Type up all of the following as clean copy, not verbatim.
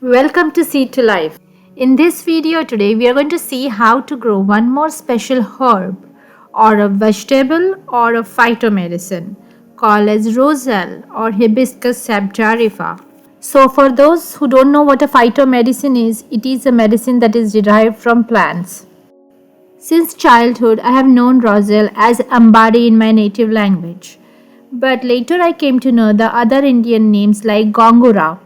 Welcome to Seed to Life. In this video today we are going to see how to grow one more special herb or a vegetable or a phytomedicine called as Roselle or Hibiscus Sabdariffa. So for those who don't know what a phytomedicine is, it is a medicine that is derived from plants. Since childhood I have known Roselle as Ambadi in my native language. But later I came to know the other Indian names like Gongura.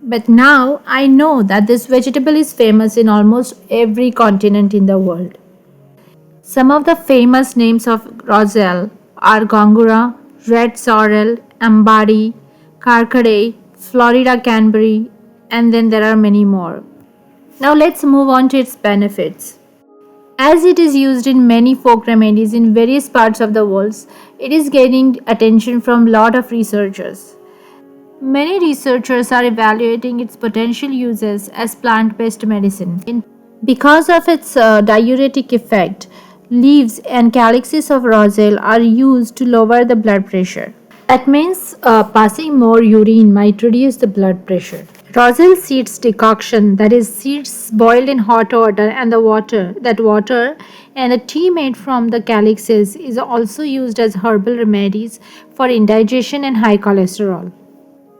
But now I know that this vegetable is famous in almost every continent in the world. Some of the famous names of Roselle are Gongura, red sorrel, Ambadi, Karkade, Florida canberry, and then there are many more. Now let's move on to its benefits. As it is used in many folk remedies in various parts of the world, it is gaining attention from a lot of researchers. Many researchers are evaluating its potential uses as plant-based medicine. Because of its diuretic effect, leaves and calyxes of roselle are used to lower the blood pressure. That means passing more urine might reduce the blood pressure. Roselle seeds decoction, that is seeds boiled in hot water and the water and the tea made from the calyxes is also used as herbal remedies for indigestion and high cholesterol.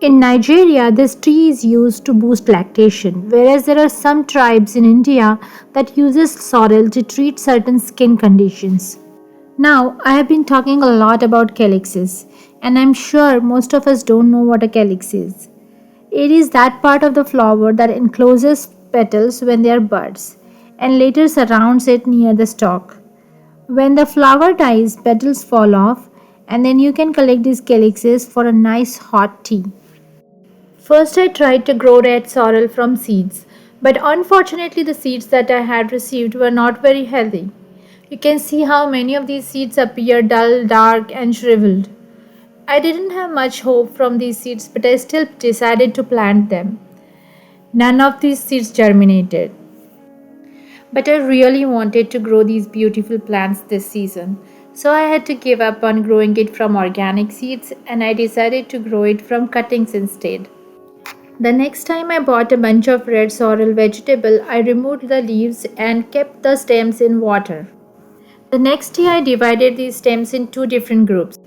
In Nigeria, this tea is used to boost lactation, whereas there are some tribes in India that uses sorrel to treat certain skin conditions. Now, I have been talking a lot about calyxes, and I'm sure most of us don't know what a calyx is. It is that part of the flower that encloses petals when they are buds, and later surrounds it near the stalk. When the flower dies, petals fall off, and then you can collect these calyxes for a nice hot tea. First, I tried to grow red sorrel from seeds, but unfortunately, the seeds that I had received were not very healthy. You can see how many of these seeds appear dull, dark, and shriveled. I didn't have much hope from these seeds, but I still decided to plant them. None of these seeds germinated. But I really wanted to grow these beautiful plants this season, so I had to give up on growing it from organic seeds and I decided to grow it from cuttings instead. The next time I bought a bunch of red sorrel vegetable, I removed the leaves and kept the stems in water. The next year I divided these stems in two different groups.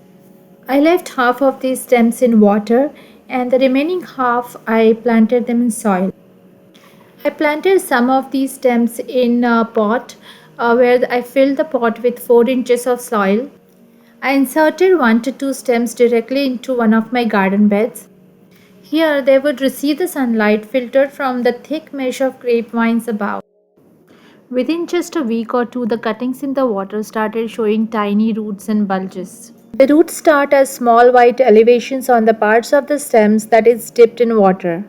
I left half of these stems in water and the remaining half I planted them in soil. I planted some of these stems in a pot where I filled the pot with 4 inches of soil. I inserted 1 to 2 stems directly into one of my garden beds. Here they would receive the sunlight filtered from the thick mesh of grapevines above. Within just a week or two, the cuttings in the water started showing tiny roots and bulges. The roots start as small white elevations on the parts of the stems that is dipped in water.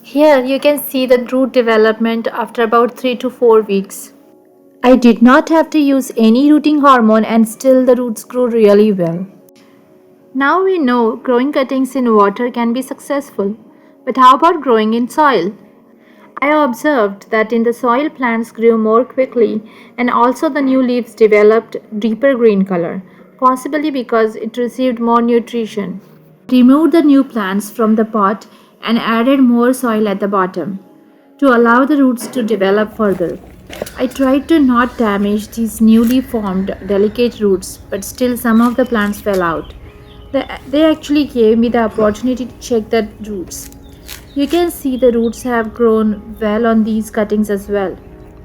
Here you can see the root development after about 3 to 4 weeks. I did not have to use any rooting hormone and still the roots grew really well. Now we know growing cuttings in water can be successful, but how about growing in soil? I observed that in the soil plants grew more quickly and also the new leaves developed deeper green color, possibly because it received more nutrition. I removed the new plants from the pot and added more soil at the bottom to allow the roots to develop further. I tried to not damage these newly formed delicate roots, but still some of the plants fell out. They actually gave me the opportunity to check the roots. You can see the roots have grown well on these cuttings as well.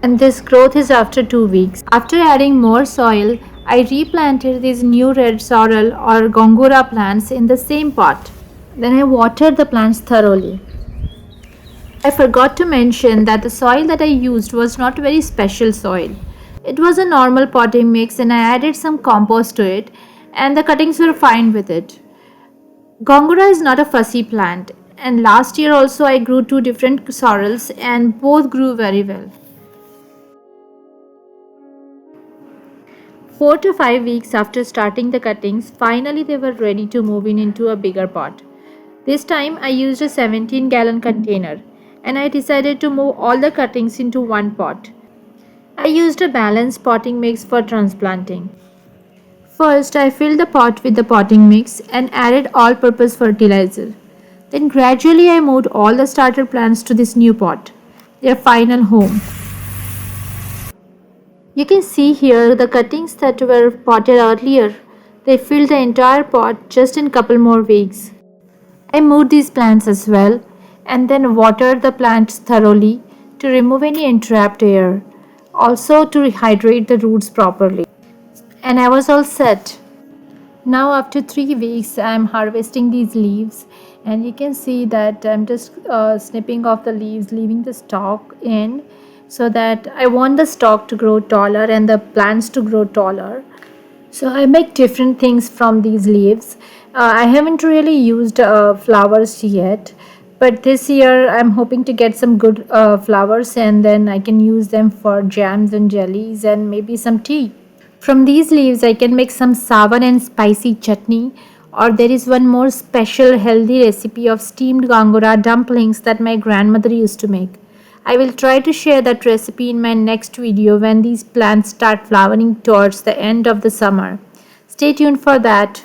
And this growth is after 2 weeks. After adding more soil, I replanted these new red sorrel or gongura plants in the same pot. Then I watered the plants thoroughly. I forgot to mention that the soil that I used was not very special soil. It was a normal potting mix and I added some compost to it and the cuttings were fine with it. Gongura is not a fussy plant and last year also I grew 2 different sorrels and both grew very well. 4 to 5 weeks after starting the cuttings, finally they were ready to move into a bigger pot. This time I used a 17-gallon container and I decided to move all the cuttings into one pot. I used a balanced potting mix for transplanting. First, I filled the pot with the potting mix and added all-purpose fertilizer. Then gradually I moved all the starter plants to this new pot, their final home. You can see here the cuttings that were potted earlier. They filled the entire pot just in couple more weeks. I moved these plants as well and then watered the plants thoroughly to remove any entrapped air, also to rehydrate the roots properly. And I was all set. Now after 3 weeks I'm harvesting these leaves, and you can see that I'm just snipping off the leaves, leaving the stalk in, so that I want the stalk to grow taller and the plants to grow taller. So I make different things from these leaves. I haven't really used flowers yet, but this year I'm hoping to get some good flowers, and then I can use them for jams and jellies and maybe some tea. From these leaves, I can make some sour and spicy chutney, or there is one more special healthy recipe of steamed gongura dumplings that my grandmother used to make. I will try to share that recipe in my next video when these plants start flowering towards the end of the summer. Stay tuned for that.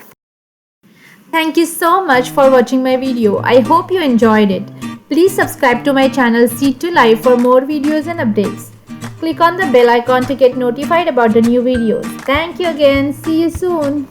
Thank you so much for watching my video. I hope you enjoyed it. Please subscribe to my channel Seed to Life for more videos and updates. Click on the bell icon to get notified about the new videos. Thank you again. See you soon.